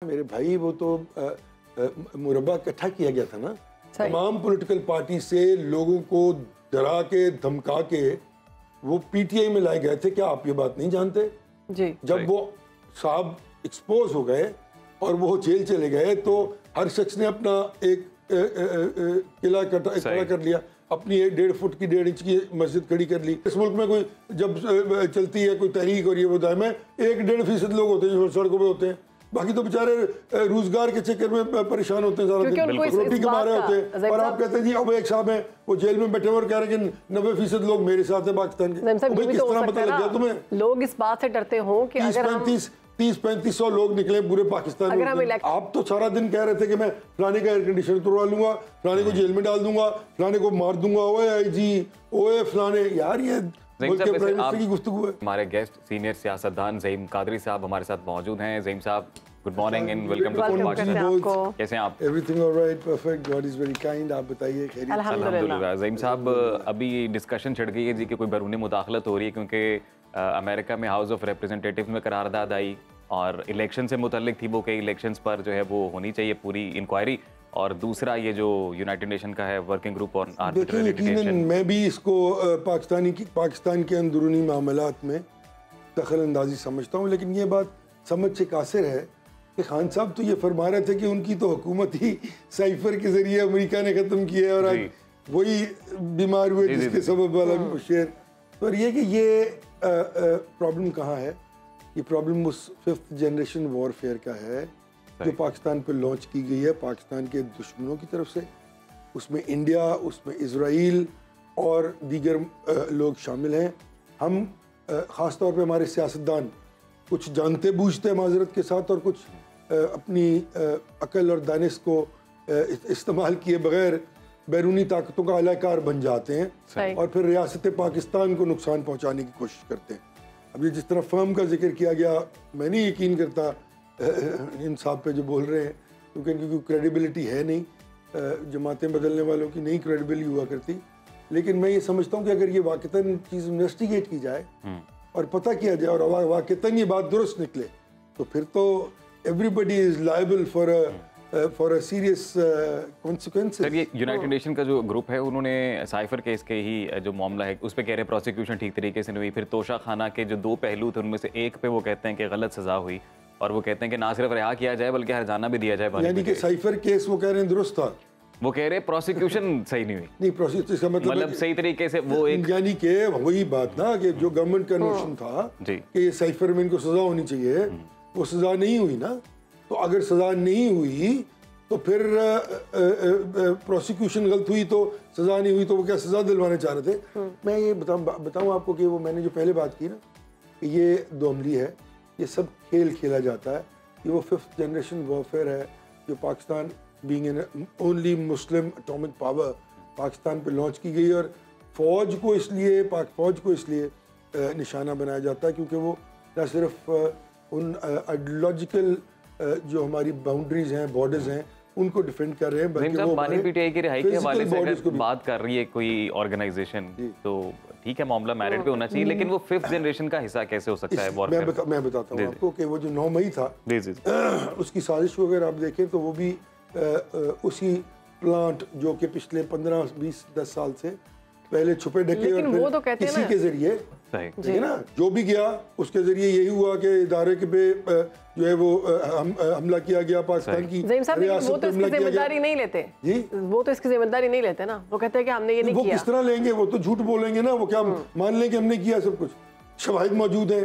मेरे भाई वो तो मुरब्बा इकट्ठा किया गया था ना, तमाम पॉलिटिकल पार्टी से लोगों को डरा के धमका के वो पीटीआई में लाए गए थे। क्या आप ये बात नहीं जानते जी? जब वो साहब एक्सपोज हो गए और वो जेल चले गए तो हर शख्स ने अपना एक किला खड़ा कर लिया, अपनी 1.5 फुट की 1.5 इंच की मस्जिद खड़ी कर ली। इस मुल्क में कोई जब चलती है कोई तहरीक और ये वो में 1-1.5% लोग होते हैं जो सड़कों पे होते हैं, बाकी तो बेचारे रोजगार के चक्कर में परेशान होते हैं, सारा दिन रोटी के मारे होते हैं। और आप कहते हैं जी अब एक साहब है वो जेल में बैठे और कह रहे हैं कि 90% लोग मेरे साथ है पाकिस्तान के। भाई किस तरह पता लग गया तुम्हें? लोग इस बात से डरते हो कि अगर 30-3500 लोग निकले पूरे पाकिस्तान में। आप तो सारा दिन कह रहे थे कि मैं फलाने का एयर कंडीशनर तोड़वा लूंगा, फलाने को जेल में डाल दूंगा, फलाने को मार दूंगा, ओए आईजी ओए फलाने। यार ये हमारे गेस्ट सीनियर सियासतदान ज़हीम कादरी साहब हमारे साथ मौजूद हैं। ज़हीम साहब good morning and welcome to podcast. कैसे हैं आप? Everything alright, perfect, God is very kind. आप बताइए? खैरियत? अल्हम्दुलिल्लाह। ज़हीम साहब अभी डिस्कशन छिड़ गई है जी कि कोई बैरूनी मुदाखलत हो रही है क्योंकि अमेरिका में हाउस ऑफ रिप्रेजेंटेटिव्स में करारदाद आई और इलेक्शन से मुतल्लिक थी वो कि इलेक्शंस पर जो है वो होनी चाहिए पूरी इंक्वायरी, और दूसरा ये जो यूनाइटेड नेशन का है working group on arbitrary litigation. मैं भी इसको पाकिस्तान के अंदरूनी मामलात में दखल अंदाजी समझता हूँ, लेकिन ये बात समझ से कासिर है कि खान साहब तो ये फरमा रहे थे कि उनकी तो हुकूमत ही साइफर के जरिए अमेरिका ने ख़त्म किया है और आज वही बीमार हुए जिसके सबब वाला शेर। पर ये कि ये प्रॉब्लम कहाँ है? ये प्रॉब्लम उस 5th जनरेशन वॉरफेयर का है जो पाकिस्तान पर लॉन्च की गई है पाकिस्तान के दुश्मनों की तरफ से। उसमें इंडिया, उसमें इजराइल और दीगर लोग शामिल हैं। हम ख़ास तौर पे हमारे सियासतदान कुछ जानते बूझते माजरत के साथ और कुछ अपनी अकल और दानिश को इस्तेमाल किए बगैर बैरूनी ताकतों का अलाकार बन जाते हैं और फिर रियासत पाकिस्तान को नुकसान पहुँचाने की कोशिश करते हैं। अब ये जिस तरह फर्म का जिक्र किया गया, मैं नहीं यकीन करता इन साहब पे जो बोल रहे हैं, क्योंकि इनकी कोई क्रेडिबिलिटी है नहीं, जमातें बदलने वालों की नहीं क्रेडिबिलिटी हुआ करती। लेकिन मैं ये समझता हूँ कि अगर ये वाक़तन चीज़ इन्वेस्टिगेट की जाए और पता किया जाए और वाक़तन ये बात दुरुस्त निकले तो फिर तो everybody is liable for a serious consequences. Sir ये यूनाइटेड नेशन का जो ग्रुप है उन्होंने साइफर केस के ही जो मामला है उस पर कह रहे हैं प्रोसिक्यूशन ठीक तरीके से नहीं हुई। फिर तोशा खाना के जो 2 पहलू थे उनमें से एक पे वो कहते हैं कि गलत सज़ा हुई और वो कहते हैं कि ना सिर्फ रिहा किया जाए बल्कि हरजाना भी दिया जाए। यानी कि साइफर केस वो कह रहे हैं दुरुस्त था, वो कह रहे हैं प्रोसिक्यूशन सही नहीं हुई। नहीं, प्रोसिक्यूशन इसका मतलब सही तरीके से वो एक यानी कि वही बात ना कि जो गवर्नमेंट का नोशन था कि ये साइफर में इनको सजा होनी चाहिए, वो सजा नहीं हुई ना। तो अगर सजा नहीं हुई तो फिर प्रोसिक्यूशन गलत हुई तो सजा नहीं हुई तो वो क्या सजा दिलवाने चाह रहे थे? मैं ये बताऊं आपको कि वो मैंने जो पहले बात की ना कि ये दोअमली है, ये सब खेल खेला जाता है। ये वो 5th जनरेशन वॉरफेयर है जो Pakistan being an only Muslim atomic power Pakistan पे लॉन्च की गई और फ़ौज को इसलिए निशाना बनाया जाता है क्योंकि वो न सिर्फ उन आइडियोलॉजिकल जो हमारी बाउंड्रीज हैं, बॉर्डर्स हैं, उनको डिफेंड कर रहे हैं, बल्कि वो पीटीआई की रिहाई के हवाले से अगर बात कर रही है कोई ऑर्गेनाइजेशन तो ठीक है मामला मेरिट पे होना चाहिए, लेकिन वो 5th जनरेशन का हिस्सा कैसे हो सकता है? मैं बताता हूँ आपको कि वो जो 9 मई था उसकी साजिश को अगर आप देखें तो वो भी उसी प्लांट जो कि पिछले 15-20-10 साल से पहले छुपे ढके और वो तो कहते किसी के जरिए है ना जो भी गया उसके जरिए यही हुआ कि इदारे के पे जो है वो हमला किया गया पाकिस्तान की रियासत। वो तो इसकी जिम्मेदारी नहीं लेते जी, वो तो इसकी जिम्मेदारी नहीं लेते ना। वो कहते हैं कि हमने ये नहीं किया। वो किस तरह लेंगे? वो तो झूठ बोलेंगे ना। वो क्या मान लें कि हमने किया? सब कुछ शवाहिद मौजूद है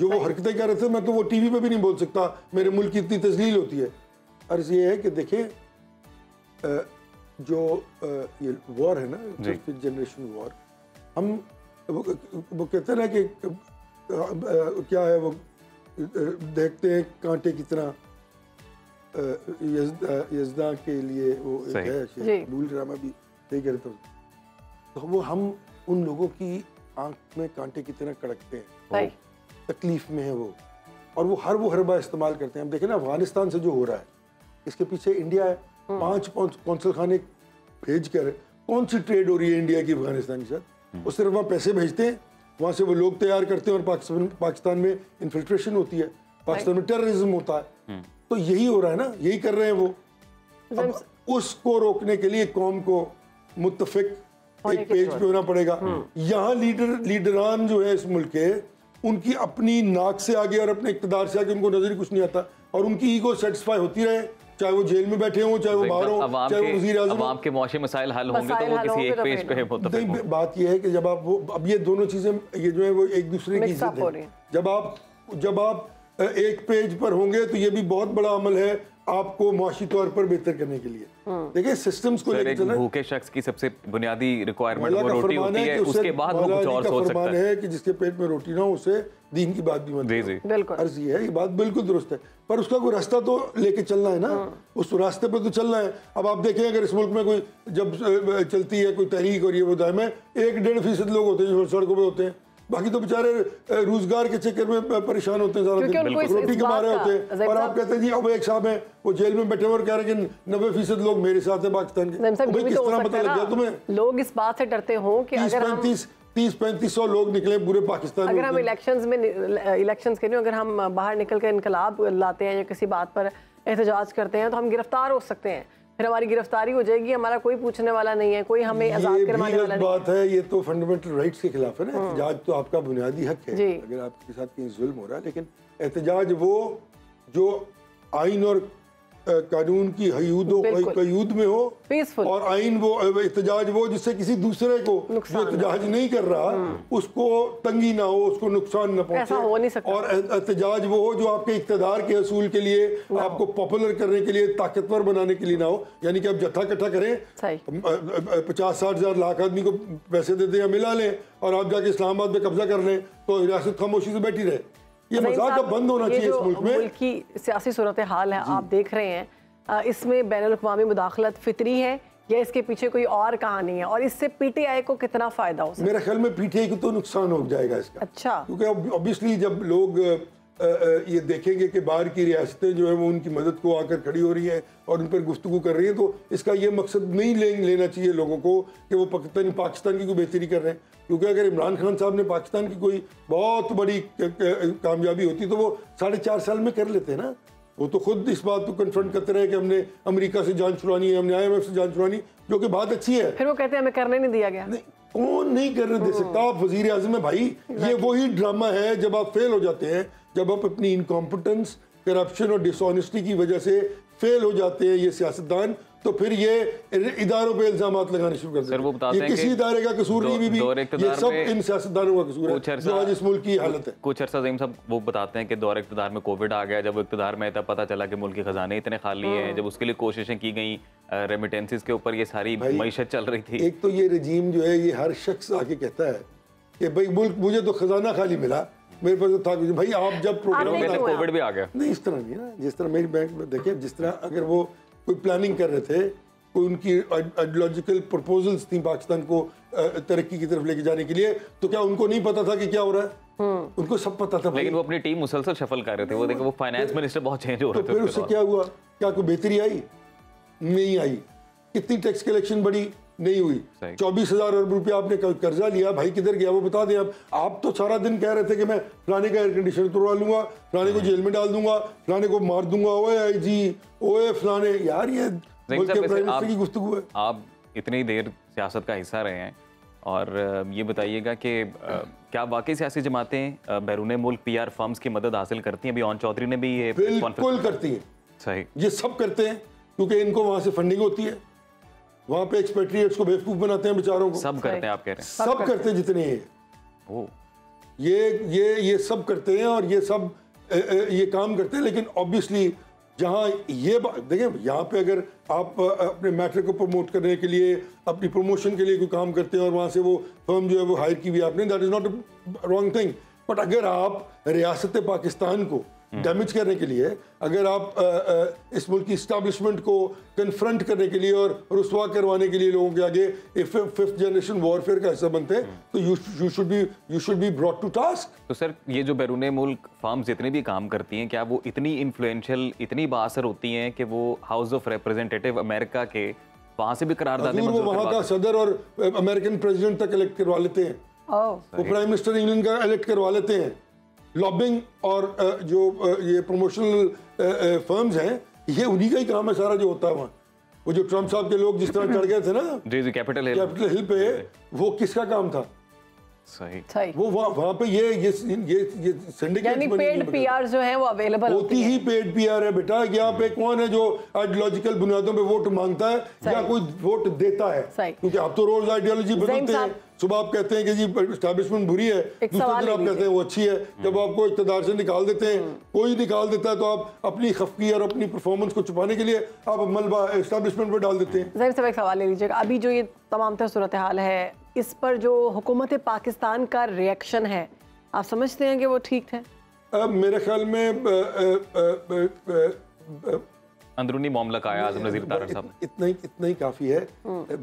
जो वो हरकतें कर रहे थे। मैं तो वो टीवी पे भी नहीं बोल सकता, मेरे मुल्क की इतनी तजलील होती है। अर्ज ये है कि देखें जो ये वॉर है ना, 5th जनरेशन वॉर, हम वो कहते हैं ना कि क्या है वो देखते हैं कांटे की तरह यज़दा के लिए वो एक है बुल ड्रामा भी सही कहते हैं। तो वो हम उन लोगों की आंख में कांटे की तरह कड़कते हैं, तकलीफ में है वो, और वो हर हरबा इस्तेमाल करते हैं। हम देखें ना अफगानिस्तान से जो हो रहा है, इसके पीछे इंडिया है। 5 कौंसल खाने भेज कर कौन सी ट्रेड हो रही है इंडिया की अफगानिस्तान के साथ? वो सिर्फ वहाँ पैसे भेजते हैं, वहाँ से वो लोग तैयार करते हैं और पाकिस्तान में इन्फिल्ट्रेशन होती है, पाकिस्तान में टेररिज्म होता है। तो यही हो रहा है ना, यही कर रहे हैं वो। अब उसको रोकने के लिए कौम को मुत्तफिक एक पेज पे होना पड़ेगा। यहाँ लीडरान जो है इस मुल्क के, उनकी अपनी नाक से आगे और अपने इक़्तिदार से आगे उनको नजर ही कुछ नहीं आता, और उनकी ईगो सेटिस्फाई होती रहे, चाहे वो जेल में बैठे हों, चाहे वो बाहर हों, चाहे वो वज़ीर आज़म हो। आपके मुआशी मसाइल हल होंगे तो वो किसी एक पेज पे मुत्तफिक हों। बात ये है कि जब आप वो, अब ये दोनों चीजें ये जो है वो एक दूसरे की जिद है। जब आप एक पेज पर होंगे तो ये भी बहुत बड़ा अमल है आपको मुआशी तौर पर बेहतर करने के लिए। देखिए सिस्टम्स को लेकर चलना, भूखे शख्स की सबसे बुनियादी रिक्वायरमेंट वो रोटी होती है, उसके बाद वो कुछ और सोच सकता है कि जिसके पेट में रोटी ना हो उसे दीन की बात भी मत करो। बिल्कुल अर्ज ये है, ये बात बिल्कुल दुरुस्त है, पर उसका कोई रास्ता तो लेके चलना है ना, उस रास्ते पे तो चलना है। अब आप देखें अगर इस मुल्क में कोई जब चलती है कोई तहरीक और ये वो दायम है, 1-1.5% लोग होते हैं जो सड़कों पे होते हैं, बाकी तो बेचारे रोजगार के चक्कर में परेशान होते हैं सारा दिन, रोटी कमा रहे होते हैं। और आप कहते हैं जी अब एक साहब है वो जेल में बैठे हुए और कह रहे हैं कि 90% लोग मेरे साथ है पाकिस्तान के। भाई किस तरह पता लग गया तुम्हें? लोग इस बात से डरते हो कि अगर 30-3500 लोग निकले पूरे पाकिस्तान में, अगर हम इलेक्शंस के लिए अगर हम बाहर निकल कर इनकलाब लाते हैं या किसी बात पर एहतजाज करते हैं तो हम गिरफ्तार हो सकते हैं, फिर हमारी गिरफ्तारी हो जाएगी, हमारा कोई पूछने वाला नहीं है, कोई हमें आजाद करवाने वाला नहीं है। बात है, ये तो फंडामेंटल राइट्स के खिलाफ है ना। एहतजाज तो आपका बुनियादी हक है अगर आपके साथ कहीं जुल्म हो रहा है, लेकिन एहतजाज वो जो आइन और कानून की हयूद में हो, पीसफुल, और आइन वो एहतजाज वो जिससे किसी दूसरे को जो एहतजाज नहीं कर रहा उसको तंगी ना हो, उसको नुकसान ना पहुंचे, हो नहीं सकता। और एहतजाज वो हो जो आपके इक़्तिदार के असूल के लिए, आपको पॉपुलर करने के लिए, ताकतवर बनाने के लिए ना हो। यानी कि आप जत्था इकट्ठा करें, 50-60 हज़ार लाख आदमी को पैसे दे दें या मिला लें और आप जाके इस्लामाबाद में कब्जा कर लें तो रियासत खामोशी से बैठी रहे। ये मजाक बंद होना चाहिए इस मुल्क में। मुल्क की सियासी सूरत हाल है, आप देख रहे हैं, इसमें बैनुल-अक़वामी मुदाखलत फितरी है या इसके पीछे कोई और कहानी है, और इससे पीटीआई को कितना फायदा हो सकता है? मेरे ख्याल में पीटीआई को तो नुकसान हो जाएगा इसका। अच्छा, क्योंकि ऑब्वियसली जब लोग ये देखेंगे कि बाहर की रियासतें जो है वो उनकी मदद को आकर खड़ी हो रही है और उन पर गुफ्तगू कर रही है, तो इसका ये मकसद नहीं लेना चाहिए लोगों को कि वो पाकिस्तान की कोई बेहतरी कर रहे हैं। क्योंकि अगर इमरान खान साहब ने पाकिस्तान की कोई बहुत बड़ी कामयाबी होती तो वो 4.5 साल में कर लेते ना। वो तो खुद इस बात को कन्फ्रंट करते रहे कि हमने अमेरिका से जान छुड़वानी है, हमने IMF से जान छुड़वानी, जो कि बात अच्छी है। फिर वो कहते हैं हमें करने नहीं दिया गया। नहीं, कौन नहीं करने दे सकता? आप वजीर आज़म है भाई, ये वही ड्रामा है जब आप फेल हो जाते हैं, जब आप अपनी इनकॉम्पिटेंस, करप्शन और डिसऑनेस्टी की वजह से फेल हो जाते हैं ये सियासतदान, तो फिर ये इदारों पे इल्जामात लगाने शुरू कर देते हैं। वो बताते हैं किसी इदारे का कसूर नहीं, भी ये सब इन सियासतदानों का कसूर है जो आज इस मुल्क की हालत है। कुछ अरसा ज़हीम साहब वो बताते हैं कि दौर इक़्तिदार में कोविड आ गया, जब वो इक़्तिदार में तब पता चला कि मुल्क के खजाने इतने खाली हैं, जब उसके लिए कोशिशें की गई, रेमिटेंसेस के ऊपर ये सारी मईशत चल रही थी। एक तो ये रजीम जो है, ये हर शख्स आके कहता है कि भाई मुल्क, मुझे तो खजाना खाली मिला, मेरे पास तो था कुछ। भाई आप जब प्रोग्राम कोविड भी आ गया, नहीं इस तरह नहीं ना, जिस तरह मेरी बैंक में देखिए, जिस तरह अगर वो कोई प्लानिंग कर रहे थे, कोई उनकी आइडियोलॉजिकल प्रपोजल्स थी पाकिस्तान को तरक्की की तरफ लेके जाने के लिए, तो क्या उनको नहीं पता था कि क्या हो रहा है? उनको सब पता था। लेकिन वो अपनी टीम मुसलसल शफल कर रहे थे। वो देखो वो फाइनेंस मिनिस्टर बहुत चेंज हो रहे थे। फिर उससे क्या हुआ? क्या कोई बेहतरी आई? नहीं आई। कितनी टैक्स कलेक्शन बढ़ी? नहीं हुई। 24,000 अरब रुपया आपने कर्जा लिया, भाई किधर गया वो बता दें। आप तो सारा दिन कह रहे थे कि मैं फलाने का एयर कंडीशनर तोड़वा लूंगा, फलाने को जेल में डाल दूंगा, फलाने को मार दूंगा, ओए IG, ओए फलाने। यार ये मुल्क के प्राइम मिनिस्टर की गुफ्तगू है। आप इतनी देर सियासत का हिस्सा रहे हैं और ये बताइएगा कि क्या वाकई सियासी जमातें बैरून मुल्क PR फर्म्स की मदद हासिल करती हैं? अभी ऑन चौधरी ने भी ये बिल्कुल करती हैं। सही, ये सब करते हैं क्योंकि इनको वहां से फंडिंग होती है, वहां पे एक्सपेट्रिएट्स को बेवकूफ बनाते हैं बेचारों को। सब करते हैं, आप कह रहे हैं? सब करते हैं जितने ये सब करते हैं और ये सब ये काम करते हैं। लेकिन ऑब्वियसली जहाँ ये देखिए, यहाँ पे अगर आप अपने मैटर को प्रमोट करने के लिए, अपनी प्रमोशन के लिए कोई काम करते हैं और वहाँ से वो फर्म जो है वो हायर की भी आपने, that is not a wrong thing. But अगर आप रियासत पाकिस्तान को डैमेज करने के लिए, अगर आप इस मुल्क की इस्टेब्लिशमेंट को कन्फ्रंट करने के लिए और रुसवा करवाने के लिए लोगों के आगे फिफ्थ जनरेशन वॉरफेयर का हिस्सा बनते हैं, तो you should be brought to task. तो सर, ये जो बैरून मुल्क फर्म्स जितने भी काम करती हैं, क्या वो इतनी इन्फ्लुएंशियल, इतनी बाअसर होती हैं कि वो हाउस ऑफ रिप्रेजेंटेटिव अमेरिका के वहाँ से भी करारदादे मंजूर करवा, वहाँ का सदर और अमेरिकन प्रेसिडेंट तक इलेक्ट करवा लेते हैं, वो प्राइम मिनिस्टर इंग्लैंड का इलेक्ट करवा लेते हैं, लॉबिंग और जो ये प्रमोशनल फर्म्स हैं, ये उन्हीं का ही काम है सारा जो होता है वहाँ। वो जो ट्रम्प साहब के लोग जिस तरह चढ़ गए थे ना जी कैपिटल हिल पे, वो किसका काम था? सही। वो वहाँ पे ये सिंडिकेट यानी पेड पीआर जो है वो अवेलेबल होती ही पेड पीआर है बेटा। यहाँ पे कौन है जो आइडियोलॉजिकल बुनियादों पे वोट मांगता है या कोई वोट देता है? क्योंकि आप तो रोज आइडियोलॉजी बदलते हैं। सुबह आप कहते हैं कि जी एस्टैब्लिशमेंट बुरी है, दूसरे दिन आप कहते हैं वो अच्छी है। जब आपको इक़्तिदार से निकाल देते हैं, कोई निकाल देता है, तो आप अपनी खफकी और अपनी परफॉर्मेंस को छुपाने के लिए आप मलबा एस्टैब्लिशमेंट पे डाल देते हैं। ज़हीर साहब एक सवाल ले लीजिएगा, अभी जो ये तमाम तरह सूरत हाल है, इस पर जो हुकूमत पाकिस्तान का रिएक्शन है, आप समझते हैं कि वो ठीक थे? मेरे ख्याल में अंदरूनी मामला का आया आज़म नज़ीर तारड़ साहब, इतना ही काफ़ी है।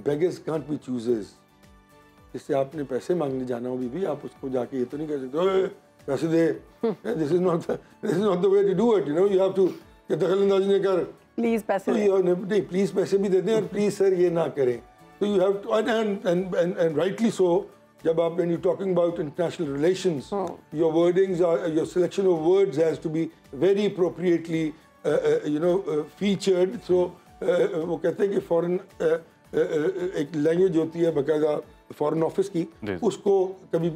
Beggars can't be choosers. जिससे आपने पैसे मांगने जाना हो बीबी, आप उसको जाके ये तो नहीं कह सकते पैसे दे, this is not the way to do it, you know, you have to, कि दखल अंदाजी ने कर, प्लीज पैसे नहीं, प्लीज पैसे भी दे दें, और प्लीज सर ये ना करें। तो you have to, and rightly so, जब आप when you're talking about international relations, your wordings are, your selection of words has to be very appropriately featured. So वो कहते हैं कि फॉरेन एक लैंग्वेज होती है बाकायदा फॉरेन ऑफिस की, उसको कभी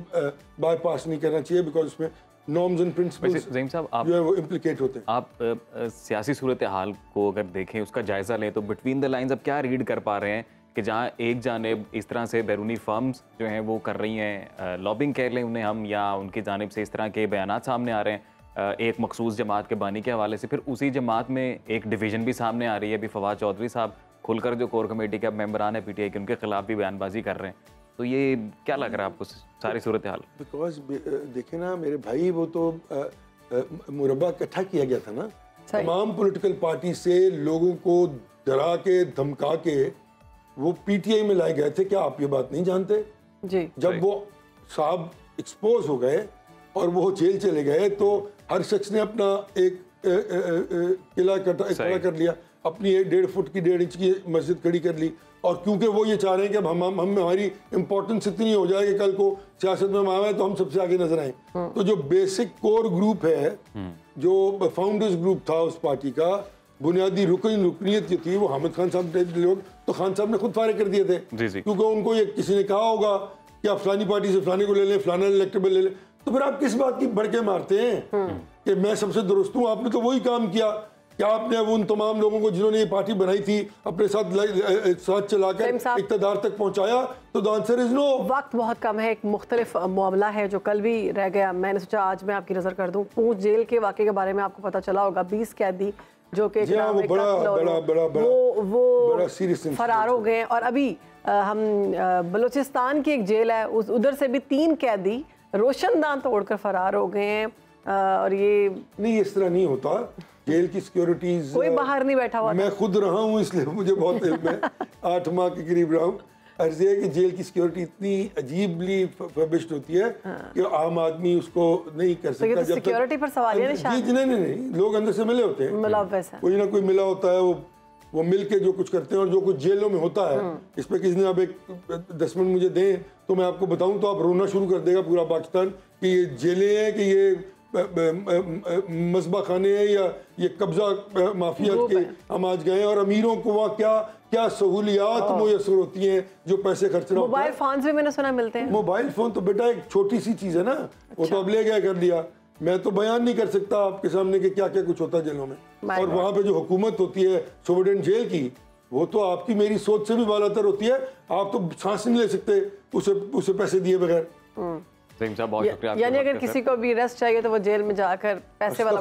बाईपास नहीं करना चाहिए, बिकॉज उसमें नॉर्म्स एंड प्रिंसिपल्स जो है वो इम्प्लिकेट होते हैं। आप सियासी सूरत हाल को अगर देखें, उसका जायजा लें, तो बिटवीन द लाइंस अब क्या रीड कर पा रहे हैं कि जहाँ एक जानिब इस तरह से बैरूनी फर्म्स जो हैं वो कर रही हैं, लॉबिंग कह लें उन्हें हम, या उनकी जानिब से इस तरह के बयानात सामने आ रहे हैं एक मखसूस जमात के बानी के हवाले से, फिर उसी जमात में एक डिवीज़न भी सामने आ रही है। अभी फवाद चौधरी साहब खुलकर जो कोर कमेटी के अब मेंबरान है PTI के, उनके खिलाफ भी बयानबाजी कर रहे हैं। तो ये क्या लग रहा है आपको सारी सूरत हाल? बिकॉज देखे ना मेरे भाई, वो तो मुरब्बा इकट्ठा किया गया था ना, तमाम पॉलिटिकल पार्टी से लोगों को डरा के धमका के वो PTI में लाए गए थे। क्या आप ये बात नहीं जानते? जी। जब वो साहब एक्सपोज हो गए और वो जेल चले गए, तो हर शख्स ने अपना एक किला खड़ा कर लिया, अपनी 1.5 फुट की 1.5 इंच की मस्जिद खड़ी कर ली। और क्योंकि वो ये चाह रहे हैं कि अब हम हमारी इंपॉर्टेंस इतनी हो जाए कि कल को सियासत में हम आए तो हम सबसे आगे नजर आए। तो जो बेसिक कोर ग्रुप है, जो फाउंडर्स ग्रुप था उस पार्टी का, बुनियादी रुकनीत जो थी, वो हामिद खान साहब लोग, तो खान साहब ने खुद फारिग कर दिए थे, क्योंकि उनको ये किसी ने कहा होगा कि आप फलानी पार्टी से फलाने को ले लें, फलाना इलेक्टेबल ले लें। तो फिर आप किस बात की भड़के मारते हैं कि मैं सबसे दुरुस्त हूँ? आपने तो वही काम किया कि आपने अब उन तमाम लोगों को जिन्होंने ये पार्टी बनाई थी अपने साथ चलाकर इक़्तिदार तक पहुंचाया। तो द आंसर इज नो। वक्त बहुत कम है, एक मुख्तलिफ मामला है जो कल भी रह गया, मैंने सोचा आज मैं आपकी नज़र कर दूं। पूंछ जेल के वाक़े के बारे में आपको पता चला होगा, 20 कैदी जो कि वो फरार हो गए। और अभी हम बलूचिस्तान की एक जेल है, उधर से भी 3 कैदी रोशनदान तोड़कर फरार हो गए हैं। और ये नहीं, इस तरह नहीं होता। जेल की सिक्योरिटीज, कोई बाहर नहीं बैठा हुआ। मैं खुद रहा हूँ, इसलिए मुझे बहुत मैं 8 माह के करीब रहा हूँ। अर्ज़ है कि जेल की सिक्योरिटी इतनी अजीबली फर्बिश्ड होती है कि आम आदमी उसको नहीं कर सकता। तो सिक्योरिटी पर सवाल नहीं, लोग अंदर से मिले होते हैं, कोई ना कोई मिला होता है, वो मिल के जो कुछ करते हैं। और जो कुछ जेलों में होता है, इस पर किसी ने अब एक 10 मिनट मुझे दें तो मैं आपको बताऊं, तो आप रोना शुरू कर देगा पूरा पाकिस्तान कि ये जेलें हैं, कि ये मस्बा खाने हैं, या ये कब्जा माफिया के हम आज गए। और अमीरों को वहाँ क्या सहूलियात मुयसर होती हैं जो पैसे खर्च रहा। मोबाइल फोन भी मैंने सुना मिलते हैं। मोबाइल फोन तो बेटा एक छोटी सी चीज है ना, वो तो अब ले गया कर लिया। मैं तो बयान नहीं कर सकता आपके सामने कि क्या क्या कुछ होता है जेलों में। और वहाँ पे जो हुकूमत होती है सोवरेन जेल की, वो तो आपकी मेरी सोच से भी बालातर होती है। आप तो सांस नहीं ले सकते उसे पैसे दिए बगैर। बहुत शुक्रिया। यानी अगर किसी को भी रेस्ट चाहिए तो वो जेल में जाकर पैसे वाला